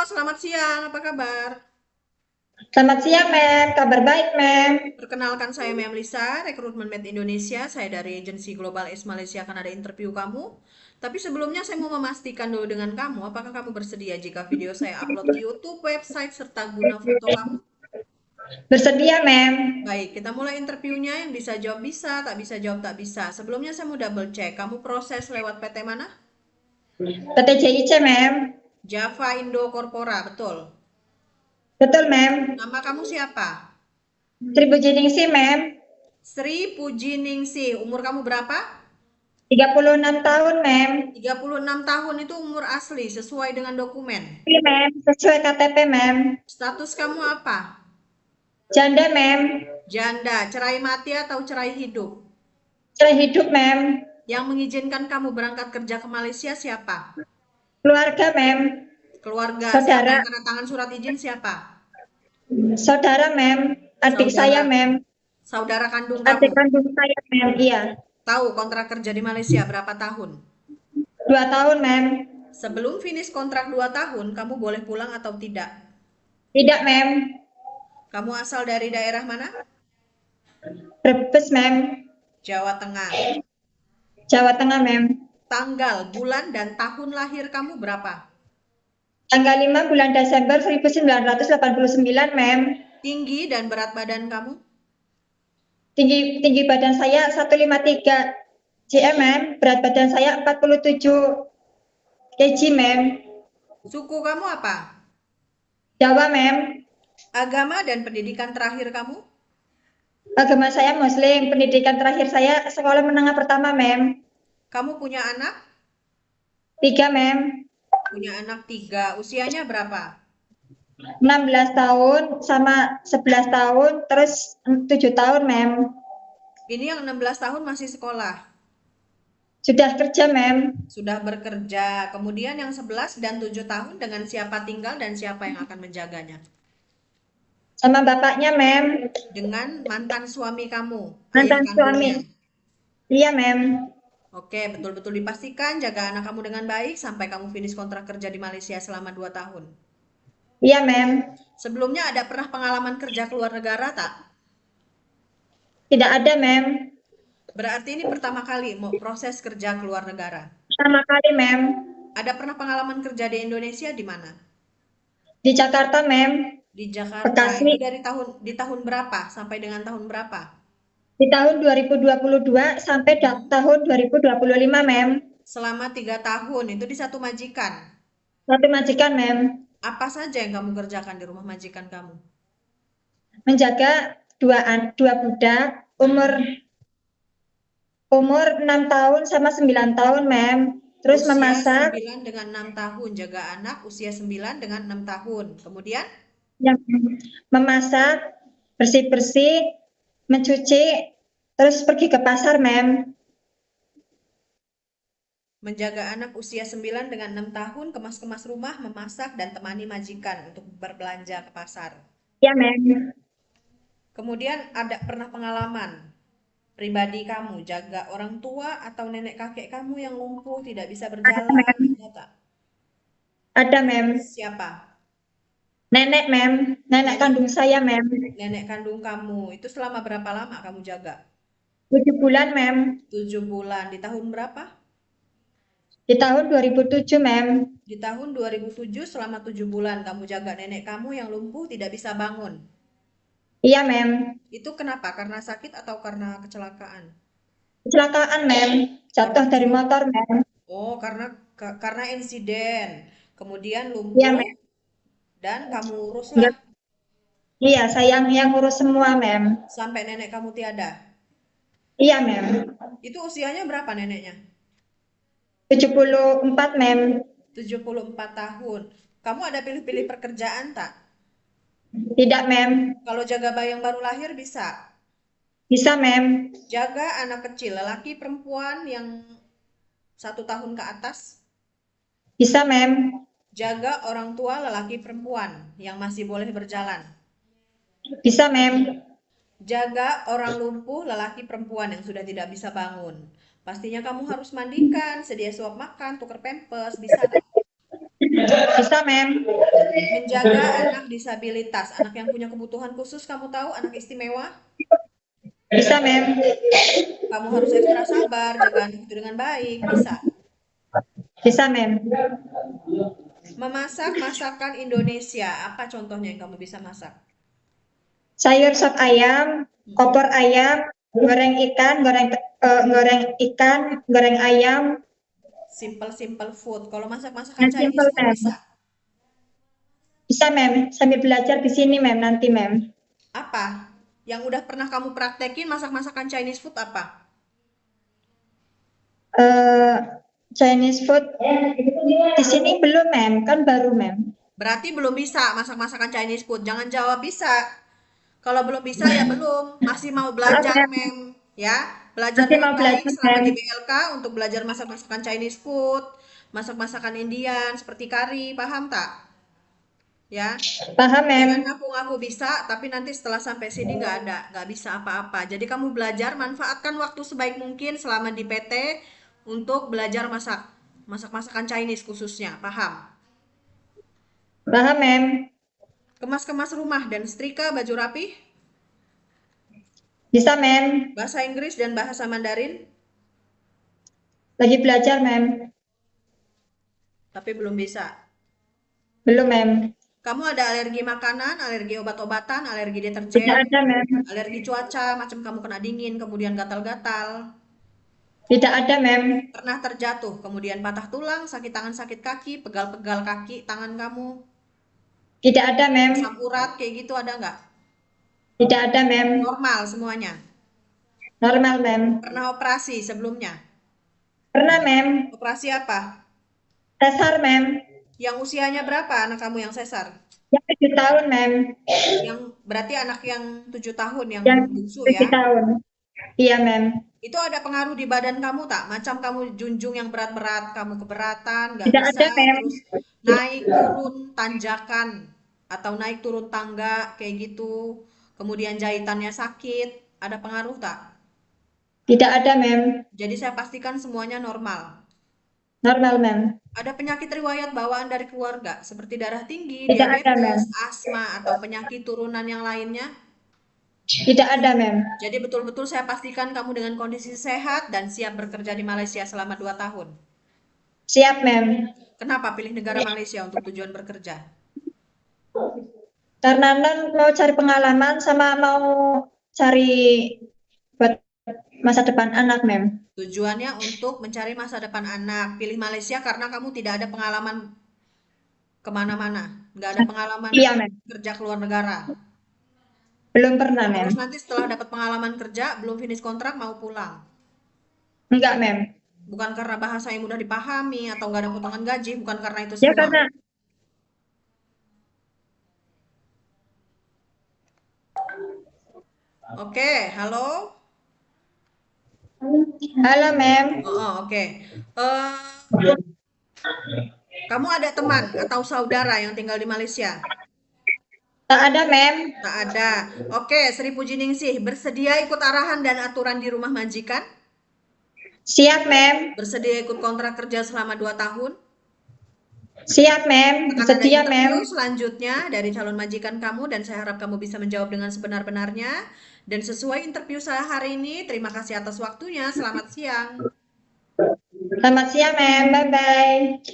selamat siang. Apa kabar? Selamat siang, Mem. Kabar baik, Mem. Perkenalkan saya Mem Lisa, rekrutmen Med Indonesia. Saya dari agensi Global Ace Malaysia akan ada interview kamu. Tapi sebelumnya saya mau memastikan dulu dengan kamu, apakah kamu bersedia jika video saya upload ke YouTube, website, serta guna foto kamu? Bersedia, Mem. Baik, kita mulai interviewnya. Yang bisa jawab bisa, tak bisa jawab tak bisa. Sebelumnya saya mau double check. Kamu proses lewat PT mana? PT JIC, Mem. Java Indo Corpora, betul. Betul, Mem. Nama kamu siapa? Sri Pujiningsih, Mem. Sri Pujiningsih. Umur kamu berapa? 36 tahun, Mem. 36 tahun itu umur asli sesuai dengan dokumen. Iya, Mem. Sesuai KTP, Mem. Status kamu apa? Janda, Mem. Janda, cerai mati atau cerai hidup? Cerai hidup, Mem. Yang mengizinkan kamu berangkat kerja ke Malaysia siapa? Keluarga, Mem. Keluarga, siapa Saudara. yang tanda tangan surat izin siapa? Saudara, Mem. Adik Saudara, saya, Mem. saudara kandung Adik kamu. kandung saya, Mem. Iya. Tahu kontrak kerja di Malaysia berapa tahun? 2 tahun, Mem. Sebelum finish kontrak 2 tahun, kamu boleh pulang atau tidak? Tidak, Mem. Kamu asal dari daerah mana? Brebes, Mem. Jawa Tengah. Jawa Tengah, Mem. Tanggal, bulan, dan tahun lahir kamu berapa? Tanggal 5 bulan Desember 1989, Mem. Tinggi dan berat badan kamu? Tinggi tinggi badan saya 153 cm, berat badan saya 47 kg, Mem. Suku kamu apa? Jawa, Mem. Agama dan pendidikan terakhir kamu? Agama saya Muslim. Pendidikan terakhir saya sekolah menengah pertama, Mem. Kamu punya anak? 3, Mem. Punya anak 3. Usianya berapa? 16 tahun sama 11 tahun, terus 7 tahun, Mem. Ini yang 16 tahun masih sekolah. Sudah kerja, Mem. Sudah bekerja. Kemudian yang 11 dan 7 tahun dengan siapa tinggal dan siapa yang akan menjaganya? Sama bapaknya, Mem. Dengan mantan suami kamu, ayah Mantan suami. kandungnya. Iya, Mem. Oke, betul-betul dipastikan jaga anak kamu dengan baik sampai kamu finish kontrak kerja di Malaysia selama 2 tahun. Iya, Mem. Sebelumnya ada pernah pengalaman kerja keluar negara tak? Tidak ada, Mem. Berarti ini pertama kali mau proses kerja keluar negara. Pertama kali, Mem. Ada pernah pengalaman kerja di Indonesia di mana? Di Jakarta, Mem. Di Jakarta. Bekasi. Itu dari tahun berapa sampai dengan tahun berapa? Di tahun 2022 sampai tahun 2025, Mem. Selama 3 tahun. Itu di satu majikan. Satu majikan, Mem. Apa saja yang kamu kerjakan di rumah majikan kamu? Menjaga dua budak umur umur 6 tahun sama 9 tahun, Mem. Terus Usia memasak, 9 dengan 6 tahun. Jaga anak usia 9 dengan 6 tahun. Kemudian yang memasak, bersih-bersih, mencuci, terus pergi ke pasar, Mem. menjaga anak usia 9 dengan 6 tahun, kemas-kemas rumah, memasak, dan temani majikan untuk berbelanja ke pasar. Ya, Mem. Kemudian ada pernah pengalaman pribadi kamu jaga orang tua atau nenek kakek kamu yang lumpuh tidak bisa Ada, berjalan, Mem. ada tak? Ada, Mem. Siapa? Nenek, Mem. Nenek Nenek, kandung saya, Mem. nenek kandung kamu. Itu selama berapa lama kamu jaga? 7 bulan, Mem. 7 bulan. Di tahun berapa? Di tahun 2007, Mem. Di tahun 2007 selama 7 bulan kamu jaga nenek kamu yang lumpuh tidak bisa bangun. Iya, Mem. Itu kenapa? Karena sakit atau karena kecelakaan? Kecelakaan, Mem. Karena Jatuh dari kecelakaan. motor, Mem. Oh, karena insiden. Kemudian Iya, lumpuh Mem. dan kamu uruslah Enggak. Iya, saya yang ngurus semua, Mem. sampai nenek kamu tiada. Iya, Mem. Itu usianya berapa neneknya? 74, Mem. 74 tahun. Kamu ada pilih-pilih pekerjaan tak? Tidak, Mem. Kalau jaga bayi yang baru lahir bisa. Bisa, Mem. Jaga anak kecil, lelaki perempuan yang 1 tahun ke atas. Bisa, Mem. Jaga orang tua lelaki perempuan yang masih boleh berjalan. Bisa, Mem. Jaga orang lumpuh lelaki perempuan yang sudah tidak bisa bangun. Pastinya kamu harus mandikan, sedia suap makan, tuker pampers, bisa tak? Bisa, Mem. Menjaga anak disabilitas, anak yang punya kebutuhan khusus, kamu tahu, anak istimewa. Bisa, Mem. Kamu harus ekstra sabar, jaga anak itu dengan baik, bisa. Bisa, Mem. Memasak masakan Indonesia, apa contohnya yang kamu bisa masak? Sayur sop ayam, opor ayam, goreng ikan, goreng ikan, goreng ayam, Simple food. Kalau masak masakan yang Chinese simple, food Mem. bisa. Bisa, Mem. Sambil belajar di sini, Mem. Nanti, Mem. Apa? Yang udah pernah kamu praktekin masak masakan Chinese food apa? Eh, Chinese food di sini belum, Mem. Kan baru, Mem. Berarti belum bisa masak masakan Chinese food. Jangan jawab bisa. Kalau belum bisa ya belum. Masih mau Maaf, belajar, Mem. Mem. Ya, belajar Masih dengan mau baik belajar, selama Mem. di BLK untuk belajar masak masakan Chinese food, masak masakan Indian seperti kari, paham tak? Ya, Paham, jangan Mem. ngaku-ngaku bisa, tapi nanti setelah sampai sini nggak bisa apa-apa. Jadi kamu belajar, manfaatkan waktu sebaik mungkin selama di PT untuk belajar masak masakan Chinese khususnya, paham? Paham, Mem. Kemas-kemas rumah dan setrika baju rapi, Bisa, Mem. bahasa Inggris dan bahasa Mandarin, Lagi belajar, Mem. tapi belum bisa. Belum, Mem. Kamu ada alergi makanan, alergi obat-obatan, alergi Tidak deterjen, ada, Mem. alergi cuaca, macam kamu kena dingin, kemudian gatal-gatal, Tidak ada, Mem. pernah terjatuh, kemudian patah tulang, sakit tangan, sakit kaki, pegal-pegal kaki, tangan kamu, Tidak ada, Mem. asam urat, kayak gitu ada nggak? Tidak ada, Mem. Normal semuanya. Normal, Mem. Pernah operasi sebelumnya? Pernah, Mem. Operasi apa? Sesar, Mem. Yang usianya berapa anak kamu yang sesar? Yang 7 tahun, Mem. Yang berarti anak yang 7 tahun yang Yang bungsu ya. 7 tahun. Iya, Mem. Itu ada pengaruh di badan kamu tak? Macam kamu junjung yang berat-berat, kamu keberatan, nggak Tidak bisa, ada, Mem. terus naik turun tanjakan atau naik turun tangga kayak gitu. Kemudian jahitannya sakit, ada pengaruh tak? Tidak ada, Mem. Jadi saya pastikan semuanya normal. Normal, Mem. Ada penyakit riwayat bawaan dari keluarga seperti darah tinggi, Tidak ada, diabetes, Mem. asma, atau penyakit turunan yang lainnya. Tidak ada, Mem. Jadi betul-betul saya pastikan kamu dengan kondisi sehat dan siap bekerja di Malaysia selama 2 tahun. Siap, Mem. Kenapa pilih negara Malaysia untuk tujuan bekerja? Karena Non mau cari pengalaman sama mau cari buat masa depan anak, Mem. Tujuannya untuk mencari masa depan anak. Pilih Malaysia karena kamu tidak ada pengalaman kemana-mana. Nggak ada pengalaman Iya, Mem. kerja ke luar negara. Belum pernah, Mem. Terus nanti setelah dapat pengalaman kerja, belum finish kontrak, mau pulang. Enggak, Mem. Bukan karena bahasa yang mudah dipahami atau nggak ada potongan gaji, bukan karena itu Ya, semua. karena Oke, halo? halo, Mem. Oke. Eh, kamu ada teman atau saudara yang tinggal di Malaysia? Tak ada, Mem. Tak ada. Oke, Sri Pujiningsih, bersedia ikut arahan dan aturan di rumah majikan? Siap, Mem. Bersedia ikut kontrak kerja selama 2 tahun? Siap, Mem. Akan ada Sedia, Mem. interview selanjutnya dari calon majikan kamu dan saya harap kamu bisa menjawab dengan sebenar-benarnya. Dan sesuai interview saya hari ini, terima kasih atas waktunya. Selamat siang. Selamat siang, Mem. Bye-bye.